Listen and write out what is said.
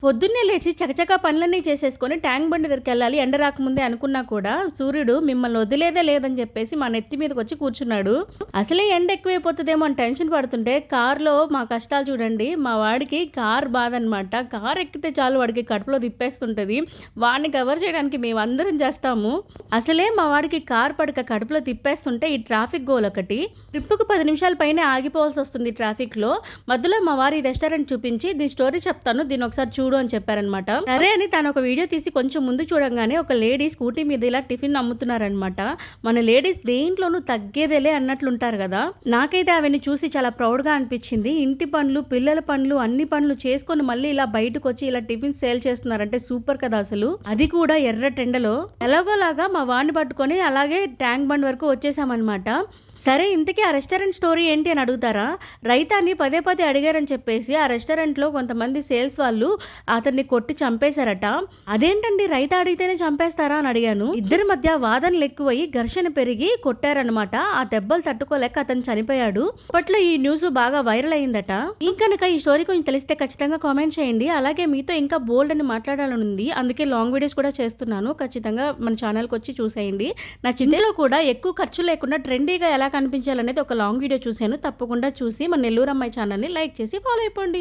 పొద్దున్నే లేచి చకచకా పనులన్నీ చేసేసుకొని ట్యాంక్ బండి దగ్గరికెళ్ళాలి ఎండ రాకముందే అనుకున్నా కూడా సూర్యుడు మిమ్మల్ని వదిలేదే లేదని చెప్పేసి మా నెత్తి మీదకి వచ్చి కూర్చున్నాడు. అసలే ఎండ ఎక్కువైపోతుందేమో అని టెన్షన్ పడుతుంటే కార్లో మా కష్టాలు చూడండి. మా వాడికి కార్ బాధ అనమాట. కార్ ఎక్కితే చాలు వాడికి కడుపులో తిప్పేస్తుంటది. వాడిని కవర్ చేయడానికి మేమందరం చేస్తాము. అసలే మా వాడికి కార్ పడక కడుపులో తిప్పేస్తుంటే ఈ ట్రాఫిక్ గోల్ ఒకటి. ట్రిప్పుకు 10 నిమిషాల పైనే ఆగిపోవాల్సి వస్తుంది ట్రాఫిక్లో. మధ్యలో మా వారి రెస్టారెంట్ చూపించి దీని స్టోరీ చెప్తాను, దీని ఒకసారి చూడు అని చెప్పారనమాట. సరే అని తను ఒక వీడియో తీసి కొంచెం ముందు చూడంగానే ఒక లేడీ స్కూటీ మీద ఇలా టిఫిన్ అమ్ముతున్నారనమాట. మన లేడీస్ దేంట్లోనూ తగ్గేదేలే అన్నట్లుంటారు కదా. నాకైతే అవన్నీ చూసి చాలా ప్రౌడ్గా అనిపించింది. ఇంటి పనులు, పిల్లల పనులు, అన్ని పనులు చేసుకొని మళ్ళీ ఇలా బయటకు వచ్చి ఇలా టిఫిన్ సేల్ చేస్తున్నారంటే సూపర్ కదా అసలు. అది కూడా ఎర్రటెండలో. ఎలాగోలాగా మా వాడిని పట్టుకొని అలాగే ట్యాంక్ బండ్ వరకు వచ్చేసామన్నమాట. సరే ఇంతకీ ఆ రెస్టారెంట్ స్టోరీ ఏంటి అని అడుగుతారా? రైతాన్ని పదే పదే అడిగారని చెప్పేసి ఆ రెస్టారెంట్లో కొంతమంది సేల్స్ వాళ్ళు అతన్ని కొట్టి చంపేశారట. అదేంటండి రైతా అడిగితేనే చంపేస్తారా అని అడిగాను. ఇద్దరి మధ్య వాదనలు ఎక్కువయ్యి ఘర్షణ పెరిగి కొట్టారనమాట. ఆ దెబ్బలు తట్టుకోలేక అతను చనిపోయాడు. అప్పట్లో ఈ న్యూస్ బాగా వైరల్ అయిందట. ఇంకనక ఈ స్టోరీ కొంచెం తెలిస్తే ఖచ్చితంగా కామెంట్ చేయండి. అలాగే మీతో ఇంకా బోల్డ్ అని మాట్లాడాలని ఉంది, అందుకే లాంగ్ వీడియోస్ కూడా చేస్తున్నాను. ఖచ్చితంగా మన ఛానల్కి వచ్చి చూసేయండి. నా చింతలో కూడా ఎక్కువ ఖర్చు లేకుండా ట్రెండీగా ఎలా కనిపించాలనేది ఒక లాంగ్ వీడియో చూశాను. తప్పకుండా చూసి మన నెల్లూరు అమ్మాయి ఛానల్ని లైక్ చేసి ఫాలో అయిపోండి.